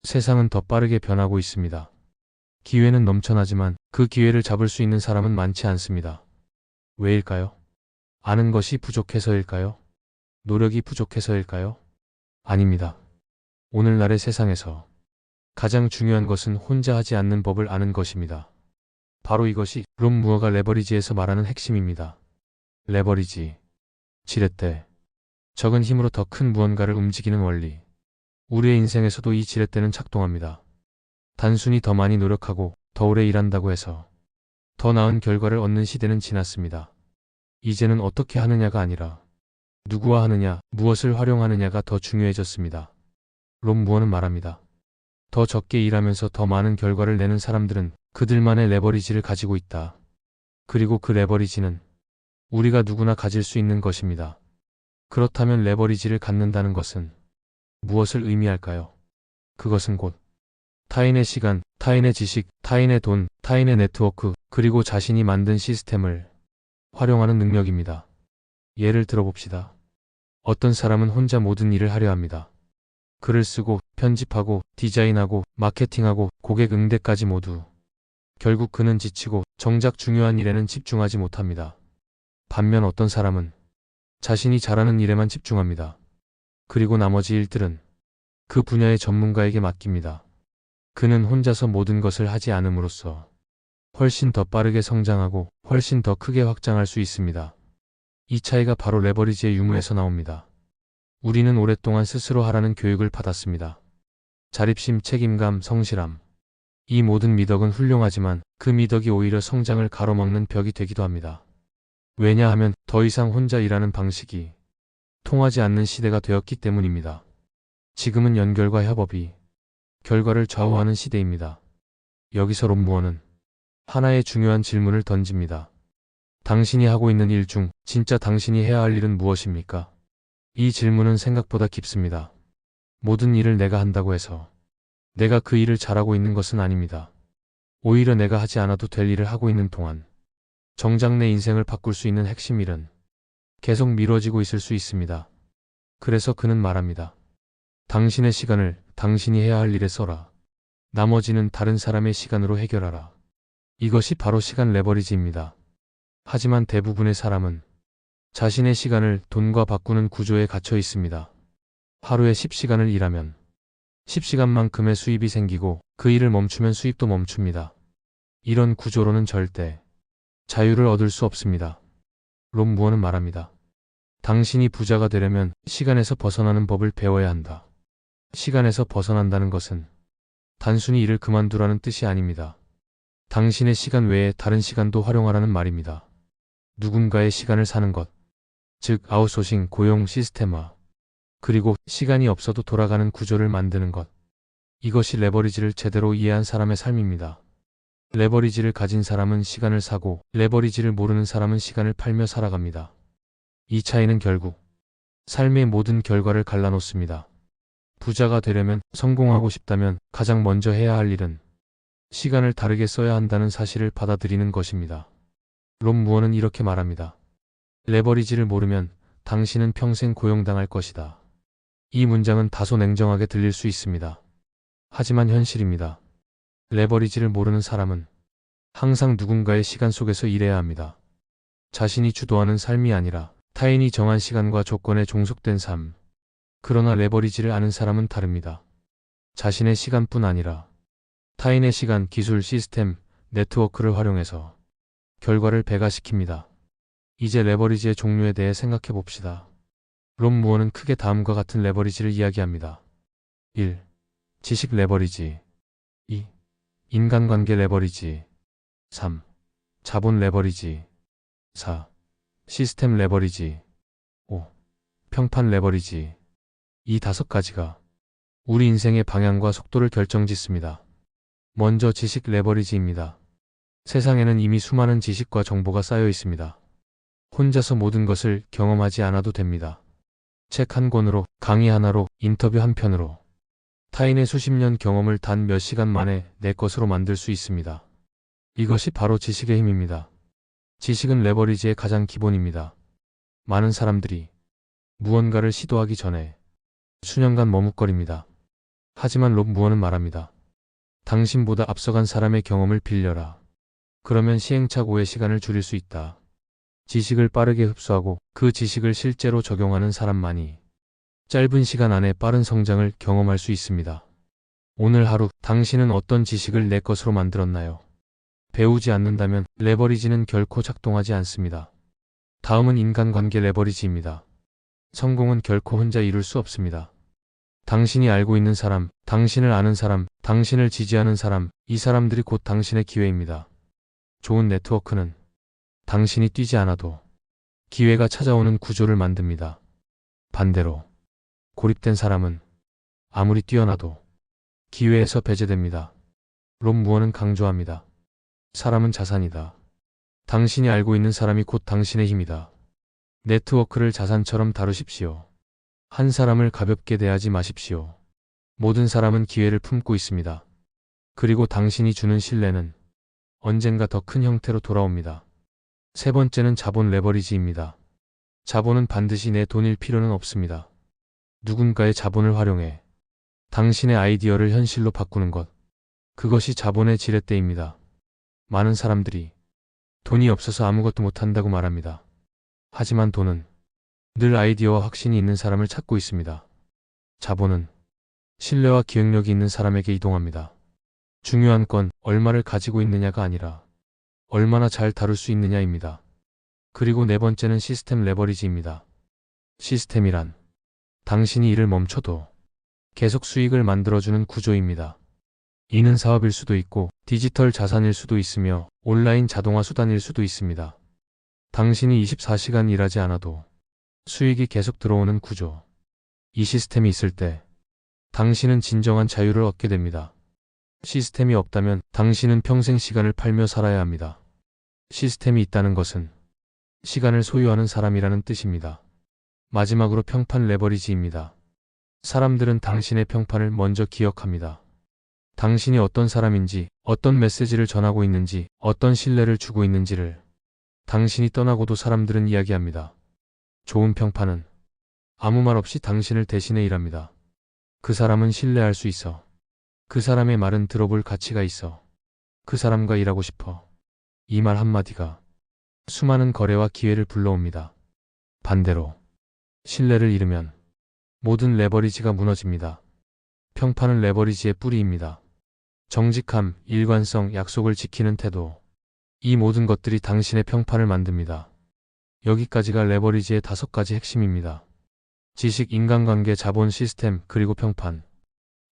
세상은 더 빠르게 변하고 있습니다. 기회는 넘쳐나지만 그 기회를 잡을 수 있는 사람은 많지 않습니다. 왜일까요? 아는 것이 부족해서일까요? 노력이 부족해서일까요? 아닙니다. 오늘날의 세상에서 가장 중요한 것은 혼자 하지 않는 법을 아는 것입니다. 바로 이것이 롬 무어가 레버리지에서 말하는 핵심입니다. 레버리지, 지렛대, 적은 힘으로 더 큰 무언가를 움직이는 원리. 우리의 인생에서도 이 지렛대는 작동합니다. 단순히 더 많이 노력하고 더 오래 일한다고 해서 더 나은 결과를 얻는 시대는 지났습니다. 이제는 어떻게 하느냐가 아니라 누구와 하느냐, 무엇을 활용하느냐가 더 중요해졌습니다. 롬 무어는 말합니다. 더 적게 일하면서 더 많은 결과를 내는 사람들은 그들만의 레버리지를 가지고 있다. 그리고 그 레버리지는 우리가 누구나 가질 수 있는 것입니다. 그렇다면 레버리지를 갖는다는 것은 무엇을 의미할까요? 그것은 곧 타인의 시간, 타인의 지식, 타인의 돈, 타인의 네트워크, 그리고 자신이 만든 시스템을 활용하는 능력입니다. 예를 들어봅시다. 어떤 사람은 혼자 모든 일을 하려 합니다. 글을 쓰고, 편집하고, 디자인하고, 마케팅하고, 고객 응대까지 모두. 결국 그는 지치고 정작 중요한 일에는 집중하지 못합니다. 반면 어떤 사람은 자신이 잘하는 일에만 집중합니다. 그리고 나머지 일들은 그 분야의 전문가에게 맡깁니다. 그는 혼자서 모든 것을 하지 않음으로써 훨씬 더 빠르게 성장하고 훨씬 더 크게 확장할 수 있습니다. 이 차이가 바로 레버리지의 유무에서 나옵니다. 우리는 오랫동안 스스로 하라는 교육을 받았습니다. 자립심, 책임감, 성실함. 이 모든 미덕은 훌륭하지만 그 미덕이 오히려 성장을 가로막는 벽이 되기도 합니다. 왜냐하면 더 이상 혼자 일하는 방식이 통하지 않는 시대가 되었기 때문입니다. 지금은 연결과 협업이 결과를 좌우하는 시대입니다. 여기서 롬 무어는 하나의 중요한 질문을 던집니다. 당신이 하고 있는 일 중 진짜 당신이 해야 할 일은 무엇입니까? 이 질문은 생각보다 깊습니다. 모든 일을 내가 한다고 해서 내가 그 일을 잘하고 있는 것은 아닙니다. 오히려 내가 하지 않아도 될 일을 하고 있는 동안 정작 내 인생을 바꿀 수 있는 핵심 일은 계속 미뤄지고 있을 수 있습니다. 그래서 그는 말합니다. 당신의 시간을 당신이 해야 할 일에 써라. 나머지는 다른 사람의 시간으로 해결하라. 이것이 바로 시간 레버리지입니다. 하지만 대부분의 사람은 자신의 시간을 돈과 바꾸는 구조에 갇혀 있습니다. 하루에 10시간을 일하면 10시간만큼의 수입이 생기고 그 일을 멈추면 수입도 멈춥니다. 이런 구조로는 절대 자유를 얻을 수 없습니다. 롬 무어는 말합니다. 당신이 부자가 되려면 시간에서 벗어나는 법을 배워야 한다. 시간에서 벗어난다는 것은 단순히 일을 그만두라는 뜻이 아닙니다. 당신의 시간 외에 다른 시간도 활용하라는 말입니다. 누군가의 시간을 사는 것, 즉 아웃소싱, 고용 시스템화, 그리고 시간이 없어도 돌아가는 구조를 만드는 것. 이것이 레버리지를 제대로 이해한 사람의 삶입니다. 레버리지를 가진 사람은 시간을 사고 레버리지를 모르는 사람은 시간을 팔며 살아갑니다. 이 차이는 결국 삶의 모든 결과를 갈라놓습니다. 부자가 되려면, 성공하고 싶다면 가장 먼저 해야 할 일은 시간을 다르게 써야 한다는 사실을 받아들이는 것입니다. 롬 무어는 이렇게 말합니다. 레버리지를 모르면 당신은 평생 고용당할 것이다. 이 문장은 다소 냉정하게 들릴 수 있습니다. 하지만 현실입니다. 레버리지를 모르는 사람은 항상 누군가의 시간 속에서 일해야 합니다. 자신이 주도하는 삶이 아니라 타인이 정한 시간과 조건에 종속된 삶. 그러나 레버리지를 아는 사람은 다릅니다. 자신의 시간뿐 아니라 타인의 시간, 기술, 시스템, 네트워크를 활용해서 결과를 배가시킵니다. 이제 레버리지의 종류에 대해 생각해 봅시다. 롬 무어는 크게 다음과 같은 레버리지를 이야기합니다. 1. 지식 레버리지. 2. 인간관계 레버리지. 3. 자본 레버리지. 4. 시스템 레버리지. 5. 평판 레버리지. 이 5가지가 우리 인생의 방향과 속도를 결정짓습니다. 먼저 지식 레버리지입니다. 세상에는 이미 수많은 지식과 정보가 쌓여 있습니다. 혼자서 모든 것을 경험하지 않아도 됩니다. 책 한 권으로, 강의 하나로, 인터뷰 한 편으로 타인의 수십 년 경험을 단 몇 시간 만에 내 것으로 만들 수 있습니다. 이것이 바로 지식의 힘입니다. 지식은 레버리지의 가장 기본입니다. 많은 사람들이 무언가를 시도하기 전에 수년간 머뭇거립니다. 하지만 롭 무어는 말합니다. 당신보다 앞서간 사람의 경험을 빌려라. 그러면 시행착오의 시간을 줄일 수 있다. 지식을 빠르게 흡수하고 그 지식을 실제로 적용하는 사람만이 짧은 시간 안에 빠른 성장을 경험할 수 있습니다. 오늘 하루 당신은 어떤 지식을 내 것으로 만들었나요? 배우지 않는다면 레버리지는 결코 작동하지 않습니다. 다음은 인간관계 레버리지입니다. 성공은 결코 혼자 이룰 수 없습니다. 당신이 알고 있는 사람, 당신을 아는 사람, 당신을 지지하는 사람, 이 사람들이 곧 당신의 기회입니다. 좋은 네트워크는 당신이 뛰지 않아도 기회가 찾아오는 구조를 만듭니다. 반대로 고립된 사람은 아무리 뛰어나도 기회에서 배제됩니다. 롭 무어는 강조합니다. 사람은 자산이다. 당신이 알고 있는 사람이 곧 당신의 힘이다. 네트워크를 자산처럼 다루십시오. 한 사람을 가볍게 대하지 마십시오. 모든 사람은 기회를 품고 있습니다. 그리고 당신이 주는 신뢰는 언젠가 더 큰 형태로 돌아옵니다. 세 번째는 자본 레버리지입니다. 자본은 반드시 내 돈일 필요는 없습니다. 누군가의 자본을 활용해 당신의 아이디어를 현실로 바꾸는 것. 그것이 자본의 지렛대입니다. 많은 사람들이 돈이 없어서 아무것도 못한다고 말합니다. 하지만 돈은 늘 아이디어와 확신이 있는 사람을 찾고 있습니다. 자본은 신뢰와 기획력이 있는 사람에게 이동합니다. 중요한 건 얼마를 가지고 있느냐가 아니라 얼마나 잘 다룰 수 있느냐입니다. 그리고 네 번째는 시스템 레버리지입니다. 시스템이란 당신이 일을 멈춰도 계속 수익을 만들어주는 구조입니다. 이는 사업일 수도 있고 디지털 자산일 수도 있으며 온라인 자동화 수단일 수도 있습니다. 당신이 24시간 일하지 않아도 수익이 계속 들어오는 구조. 이 시스템이 있을 때 당신은 진정한 자유를 얻게 됩니다. 시스템이 없다면 당신은 평생 시간을 팔며 살아야 합니다. 시스템이 있다는 것은 시간을 소유하는 사람이라는 뜻입니다. 마지막으로 평판 레버리지입니다. 사람들은 당신의 평판을 먼저 기억합니다. 당신이 어떤 사람인지, 어떤 메시지를 전하고 있는지, 어떤 신뢰를 주고 있는지를 당신이 떠나고도 사람들은 이야기합니다. 좋은 평판은 아무 말 없이 당신을 대신해 일합니다. 그 사람은 신뢰할 수 있어. 그 사람의 말은 들어볼 가치가 있어. 그 사람과 일하고 싶어. 이 말 한마디가 수많은 거래와 기회를 불러옵니다. 반대로 신뢰를 잃으면 모든 레버리지가 무너집니다. 평판은 레버리지의 뿌리입니다. 정직함, 일관성, 약속을 지키는 태도. 이 모든 것들이 당신의 평판을 만듭니다. 여기까지가 레버리지의 5가지 핵심입니다. 지식, 인간관계, 자본, 시스템, 그리고 평판.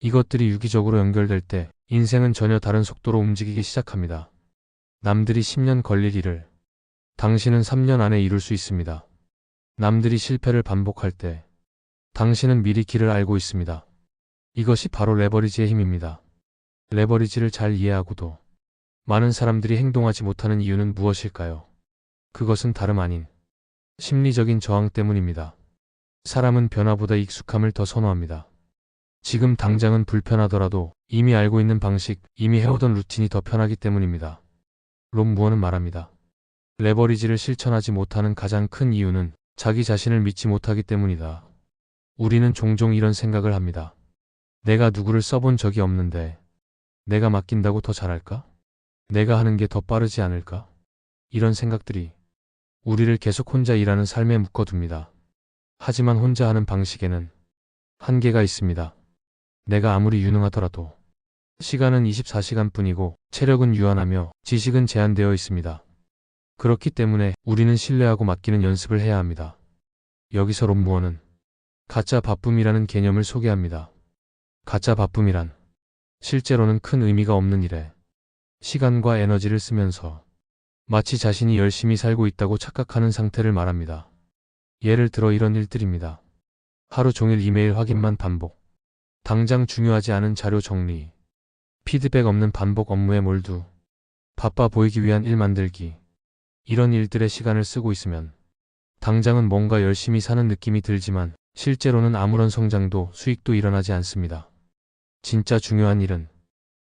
이것들이 유기적으로 연결될 때 인생은 전혀 다른 속도로 움직이기 시작합니다. 남들이 10년 걸릴 일을 당신은 3년 안에 이룰 수 있습니다. 남들이 실패를 반복할 때 당신은 미리 길을 알고 있습니다. 이것이 바로 레버리지의 힘입니다. 레버리지를 잘 이해하고도 많은 사람들이 행동하지 못하는 이유는 무엇일까요? 그것은 다름 아닌 심리적인 저항 때문입니다. 사람은 변화보다 익숙함을 더 선호합니다. 지금 당장은 불편하더라도 이미 알고 있는 방식, 이미 해오던 루틴이 더 편하기 때문입니다. 롭 무어는 말합니다. 레버리지를 실천하지 못하는 가장 큰 이유는 자기 자신을 믿지 못하기 때문이다. 우리는 종종 이런 생각을 합니다. 내가 누구를 써본 적이 없는데 내가 맡긴다고 더 잘할까? 내가 하는 게 더 빠르지 않을까? 이런 생각들이 우리를 계속 혼자 일하는 삶에 묶어둡니다. 하지만 혼자 하는 방식에는 한계가 있습니다. 내가 아무리 유능하더라도 시간은 24시간뿐이고 체력은 유한하며 지식은 제한되어 있습니다. 그렇기 때문에 우리는 신뢰하고 맡기는 연습을 해야 합니다. 여기서 롭 무어는 가짜 바쁨이라는 개념을 소개합니다. 가짜 바쁨이란 실제로는 큰 의미가 없는 일에 시간과 에너지를 쓰면서 마치 자신이 열심히 살고 있다고 착각하는 상태를 말합니다. 예를 들어 이런 일들입니다. 하루 종일 이메일 확인만 반복. 당장 중요하지 않은 자료 정리. 피드백 없는 반복 업무에 몰두. 바빠 보이기 위한 일 만들기. 이런 일들에 시간을 쓰고 있으면 당장은 뭔가 열심히 사는 느낌이 들지만 실제로는 아무런 성장도 수익도 일어나지 않습니다. 진짜 중요한 일은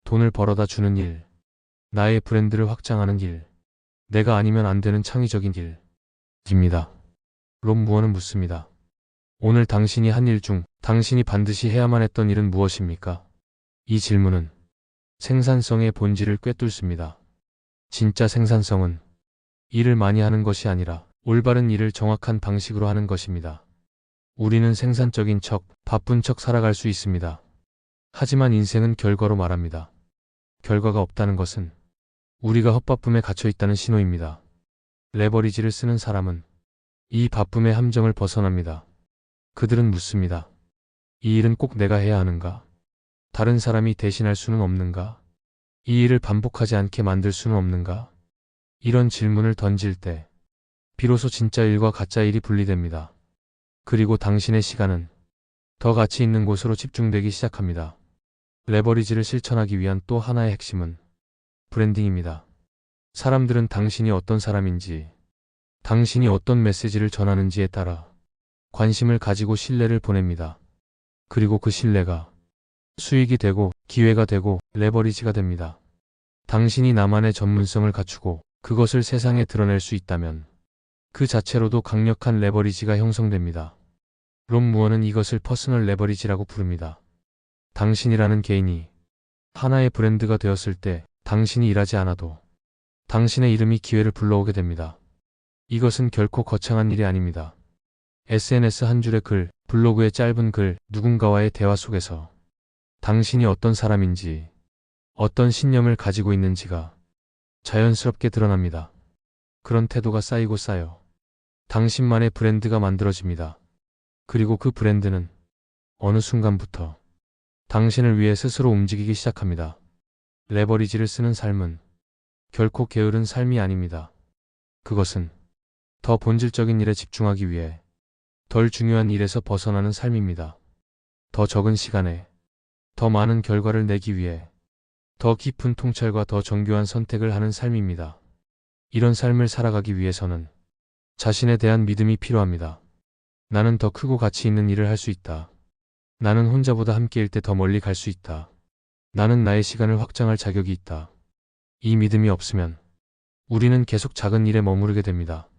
돈을 벌어다 주는 일, 나의 브랜드를 확장하는 일, 내가 아니면 안 되는 창의적인 일입니다. 롭 무어는 묻습니다. 오늘 당신이 한 일 중 당신이 반드시 해야만 했던 일은 무엇입니까? 이 질문은 생산성의 본질을 꿰뚫습니다. 진짜 생산성은 일을 많이 하는 것이 아니라 올바른 일을 정확한 방식으로 하는 것입니다. 우리는 생산적인 척, 바쁜 척 살아갈 수 있습니다. 하지만 인생은 결과로 말합니다. 결과가 없다는 것은 우리가 헛바쁨에 갇혀 있다는 신호입니다. 레버리지를 쓰는 사람은 이 바쁨의 함정을 벗어납니다. 그들은 묻습니다. 이 일은 꼭 내가 해야 하는가? 다른 사람이 대신할 수는 없는가? 이 일을 반복하지 않게 만들 수는 없는가? 이런 질문을 던질 때 비로소 진짜 일과 가짜 일이 분리됩니다. 그리고 당신의 시간은 더 가치 있는 곳으로 집중되기 시작합니다. 레버리지를 실천하기 위한 또 하나의 핵심은 브랜딩입니다. 사람들은 당신이 어떤 사람인지, 당신이 어떤 메시지를 전하는지에 따라 관심을 가지고 신뢰를 보냅니다. 그리고 그 신뢰가 수익이 되고 기회가 되고 레버리지가 됩니다. 당신이 나만의 전문성을 갖추고 그것을 세상에 드러낼 수 있다면 그 자체로도 강력한 레버리지가 형성됩니다. 롬 무어는 이것을 퍼스널 레버리지라고 부릅니다. 당신이라는 개인이 하나의 브랜드가 되었을 때 당신이 일하지 않아도 당신의 이름이 기회를 불러오게 됩니다. 이것은 결코 거창한 일이 아닙니다. SNS 한 줄의 글, 블로그의 짧은 글, 누군가와의 대화 속에서 당신이 어떤 사람인지, 어떤 신념을 가지고 있는지가 자연스럽게 드러납니다. 그런 태도가 쌓이고 쌓여 당신만의 브랜드가 만들어집니다. 그리고 그 브랜드는 어느 순간부터 당신을 위해 스스로 움직이기 시작합니다. 레버리지를 쓰는 삶은 결코 게으른 삶이 아닙니다. 그것은 더 본질적인 일에 집중하기 위해 덜 중요한 일에서 벗어나는 삶입니다. 더 적은 시간에 더 많은 결과를 내기 위해 더 깊은 통찰과 더 정교한 선택을 하는 삶입니다. 이런 삶을 살아가기 위해서는 자신에 대한 믿음이 필요합니다. 나는 더 크고 가치 있는 일을 할 수 있다. 나는 혼자보다 함께일 때 더 멀리 갈 수 있다. 나는 나의 시간을 확장할 자격이 있다. 이 믿음이 없으면 우리는 계속 작은 일에 머무르게 됩니다.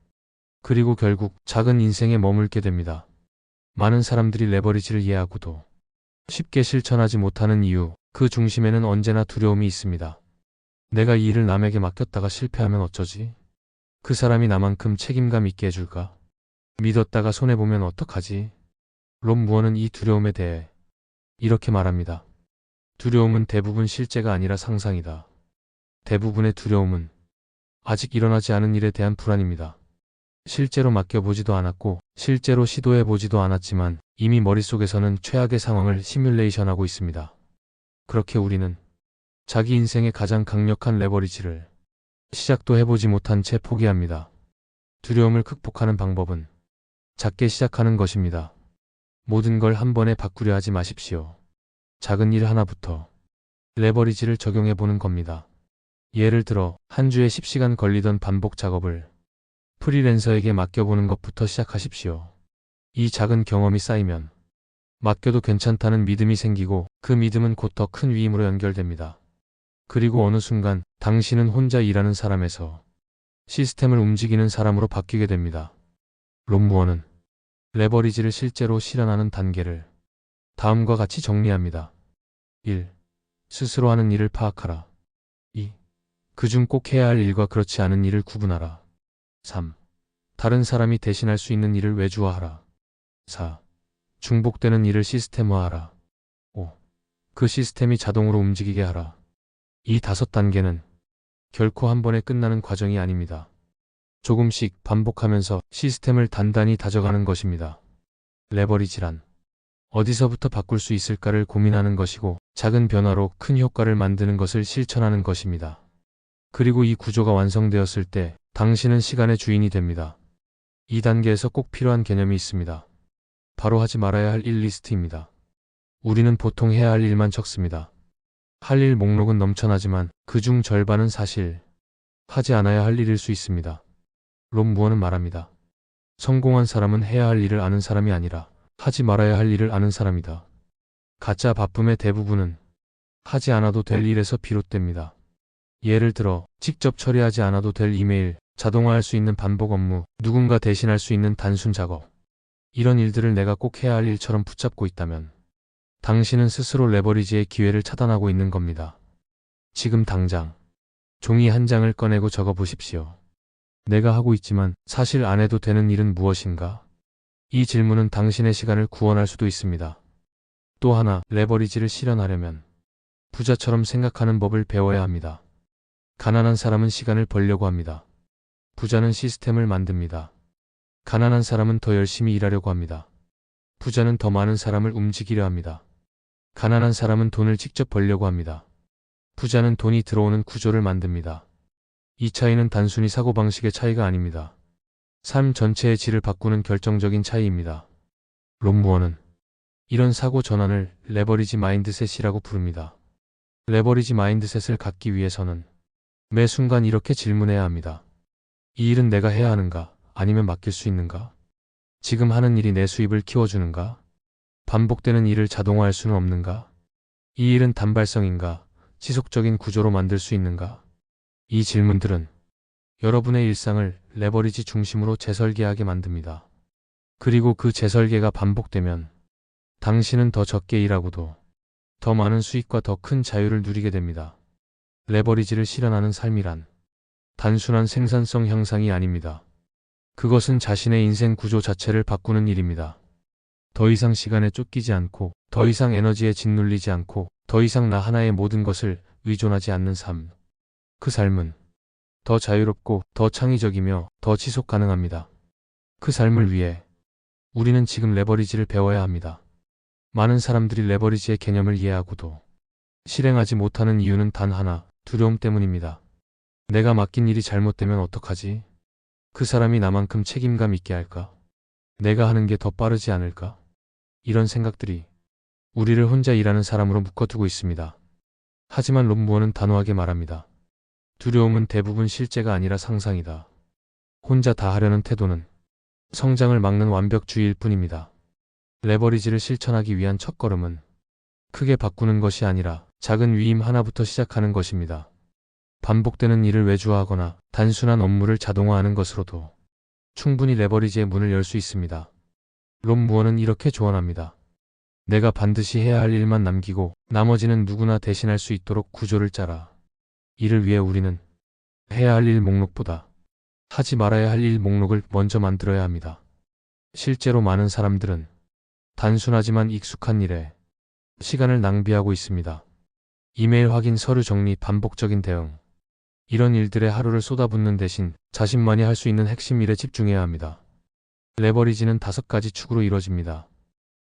그리고 결국 작은 인생에 머물게 됩니다. 많은 사람들이 레버리지를 이해하고도 쉽게 실천하지 못하는 이유, 그 중심에는 언제나 두려움이 있습니다. 내가 이 일을 남에게 맡겼다가 실패하면 어쩌지? 그 사람이 나만큼 책임감 있게 해줄까? 믿었다가 손해보면 어떡하지? 롬 무어는 이 두려움에 대해 이렇게 말합니다. 두려움은 대부분 실제가 아니라 상상이다. 대부분의 두려움은 아직 일어나지 않은 일에 대한 불안입니다. 실제로 맡겨보지도 않았고 실제로 시도해보지도 않았지만 이미 머릿속에서는 최악의 상황을 시뮬레이션하고 있습니다. 그렇게 우리는 자기 인생의 가장 강력한 레버리지를 시작도 해보지 못한 채 포기합니다. 두려움을 극복하는 방법은 작게 시작하는 것입니다. 모든 걸 한 번에 바꾸려 하지 마십시오. 작은 일 하나부터 레버리지를 적용해보는 겁니다. 예를 들어 한 주에 10시간 걸리던 반복 작업을 프리랜서에게 맡겨보는 것부터 시작하십시오. 이 작은 경험이 쌓이면 맡겨도 괜찮다는 믿음이 생기고 그 믿음은 곧 더 큰 위임으로 연결됩니다. 그리고 어느 순간 당신은 혼자 일하는 사람에서 시스템을 움직이는 사람으로 바뀌게 됩니다. 롬 무어는 레버리지를 실제로 실현하는 단계를 다음과 같이 정리합니다. 1. 스스로 하는 일을 파악하라. 2. 그중 꼭 해야 할 일과 그렇지 않은 일을 구분하라. 3. 다른 사람이 대신할 수 있는 일을 외주화하라. 4. 중복되는 일을 시스템화하라. 5. 그 시스템이 자동으로 움직이게 하라. 이 5단계는 결코 한 번에 끝나는 과정이 아닙니다. 조금씩 반복하면서 시스템을 단단히 다져가는 것입니다. 레버리지란 어디서부터 바꿀 수 있을까를 고민하는 것이고 작은 변화로 큰 효과를 만드는 것을 실천하는 것입니다. 그리고 이 구조가 완성되었을 때 당신은 시간의 주인이 됩니다. 이 단계에서 꼭 필요한 개념이 있습니다. 바로 하지 말아야 할 일 리스트입니다. 우리는 보통 해야 할 일만 적습니다. 할 일 목록은 넘쳐나지만 그중 절반은 사실 하지 않아야 할 일일 수 있습니다. 롬 무어는 말합니다. 성공한 사람은 해야 할 일을 아는 사람이 아니라 하지 말아야 할 일을 아는 사람이다. 가짜 바쁨의 대부분은 하지 않아도 될 일에서 비롯됩니다. 예를 들어 직접 처리하지 않아도 될 이메일, 자동화할 수 있는 반복 업무, 누군가 대신할 수 있는 단순 작업. 이런 일들을 내가 꼭 해야 할 일처럼 붙잡고 있다면 당신은 스스로 레버리지의 기회를 차단하고 있는 겁니다. 지금 당장 종이 한 장을 꺼내고 적어 보십시오. 내가 하고 있지만 사실 안 해도 되는 일은 무엇인가? 이 질문은 당신의 시간을 구원할 수도 있습니다. 또 하나, 레버리지를 실현하려면 부자처럼 생각하는 법을 배워야 합니다. 가난한 사람은 시간을 벌려고 합니다. 부자는 시스템을 만듭니다. 가난한 사람은 더 열심히 일하려고 합니다. 부자는 더 많은 사람을 움직이려 합니다. 가난한 사람은 돈을 직접 벌려고 합니다. 부자는 돈이 들어오는 구조를 만듭니다. 이 차이는 단순히 사고방식의 차이가 아닙니다. 삶 전체의 질을 바꾸는 결정적인 차이입니다. 롬무어는 이런 사고 전환을 레버리지 마인드셋이라고 부릅니다. 레버리지 마인드셋을 갖기 위해서는 매 순간 이렇게 질문해야 합니다. 이 일은 내가 해야 하는가? 아니면 맡길 수 있는가? 지금 하는 일이 내 수입을 키워주는가? 반복되는 일을 자동화할 수는 없는가? 이 일은 단발성인가? 지속적인 구조로 만들 수 있는가? 이 질문들은 여러분의 일상을 레버리지 중심으로 재설계하게 만듭니다. 그리고 그 재설계가 반복되면 당신은 더 적게 일하고도 더 많은 수익과 더 큰 자유를 누리게 됩니다. 레버리지를 실현하는 삶이란 단순한 생산성 향상이 아닙니다. 그것은 자신의 인생 구조 자체를 바꾸는 일입니다. 더 이상 시간에 쫓기지 않고, 더 이상 에너지에 짓눌리지 않고, 더 이상 나 하나의 모든 것을 의존하지 않는 삶. 그 삶은 더 자유롭고 더 창의적이며 더 지속 가능합니다. 그 삶을 위해 우리는 지금 레버리지를 배워야 합니다. 많은 사람들이 레버리지의 개념을 이해하고도 실행하지 못하는 이유는 단 하나, 두려움 때문입니다. 내가 맡긴 일이 잘못되면 어떡하지? 그 사람이 나만큼 책임감 있게 할까? 내가 하는 게 더 빠르지 않을까? 이런 생각들이 우리를 혼자 일하는 사람으로 묶어두고 있습니다. 하지만 롬무어는 단호하게 말합니다. 두려움은 대부분 실제가 아니라 상상이다. 혼자 다 하려는 태도는 성장을 막는 완벽주의일 뿐입니다. 레버리지를 실천하기 위한 첫걸음은 크게 바꾸는 것이 아니라 작은 위임 하나부터 시작하는 것입니다. 반복되는 일을 외주화하거나 단순한 업무를 자동화하는 것으로도 충분히 레버리지의 문을 열 수 있습니다. 롬무어는 이렇게 조언합니다. 내가 반드시 해야 할 일만 남기고 나머지는 누구나 대신할 수 있도록 구조를 짜라. 이를 위해 우리는 해야 할 일 목록보다 하지 말아야 할 일 목록을 먼저 만들어야 합니다. 실제로 많은 사람들은 단순하지만 익숙한 일에 시간을 낭비하고 있습니다. 이메일 확인, 서류 정리, 반복적인 대응. 이런 일들에 하루를 쏟아붓는 대신 자신만이 할 수 있는 핵심 일에 집중해야 합니다. 레버리지는 5가지 축으로 이루어집니다.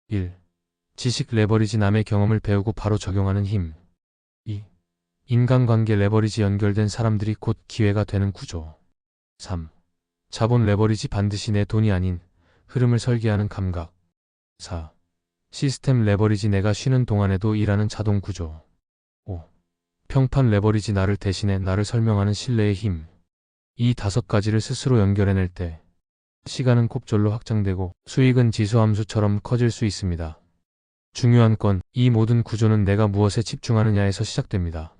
1. 지식 레버리지, 남의 경험을 배우고 바로 적용하는 힘. 2. 인간관계 레버리지, 연결된 사람들이 곧 기회가 되는 구조. 3. 자본 레버리지, 반드시 내 돈이 아닌 흐름을 설계하는 감각. 4. 시스템 레버리지, 내가 쉬는 동안에도 일하는 자동 구조. 5. 평판 레버리지, 나를 대신해 나를 설명하는 신뢰의 힘. 이 5가지를 스스로 연결해낼 때 시간은 곱절로 확장되고 수익은 지수함수처럼 커질 수 있습니다. 중요한 건 이 모든 구조는 내가 무엇에 집중하느냐에서 시작됩니다.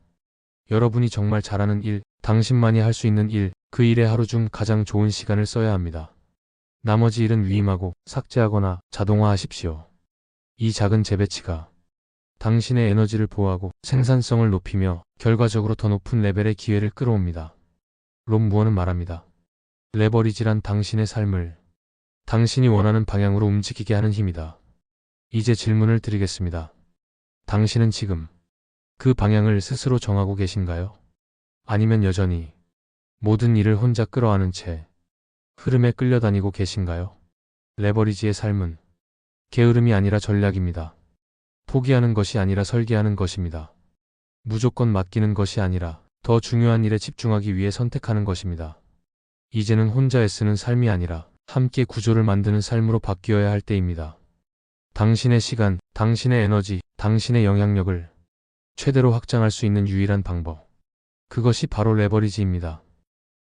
여러분이 정말 잘하는 일, 당신만이 할 수 있는 일, 그 일에 하루 중 가장 좋은 시간을 써야 합니다. 나머지 일은 위임하고 삭제하거나 자동화하십시오. 이 작은 재배치가 당신의 에너지를 보호하고 생산성을 높이며 결과적으로 더 높은 레벨의 기회를 끌어옵니다. 롬무어는 말합니다. 레버리지란 당신의 삶을 당신이 원하는 방향으로 움직이게 하는 힘이다. 이제 질문을 드리겠습니다. 당신은 지금 그 방향을 스스로 정하고 계신가요? 아니면 여전히 모든 일을 혼자 끌어안은 채 흐름에 끌려다니고 계신가요? 레버리지의 삶은 게으름이 아니라 전략입니다. 포기하는 것이 아니라 설계하는 것입니다. 무조건 맡기는 것이 아니라 더 중요한 일에 집중하기 위해 선택하는 것입니다. 이제는 혼자 애쓰는 삶이 아니라 함께 구조를 만드는 삶으로 바뀌어야 할 때입니다. 당신의 시간, 당신의 에너지, 당신의 영향력을 최대로 확장할 수 있는 유일한 방법. 그것이 바로 레버리지입니다.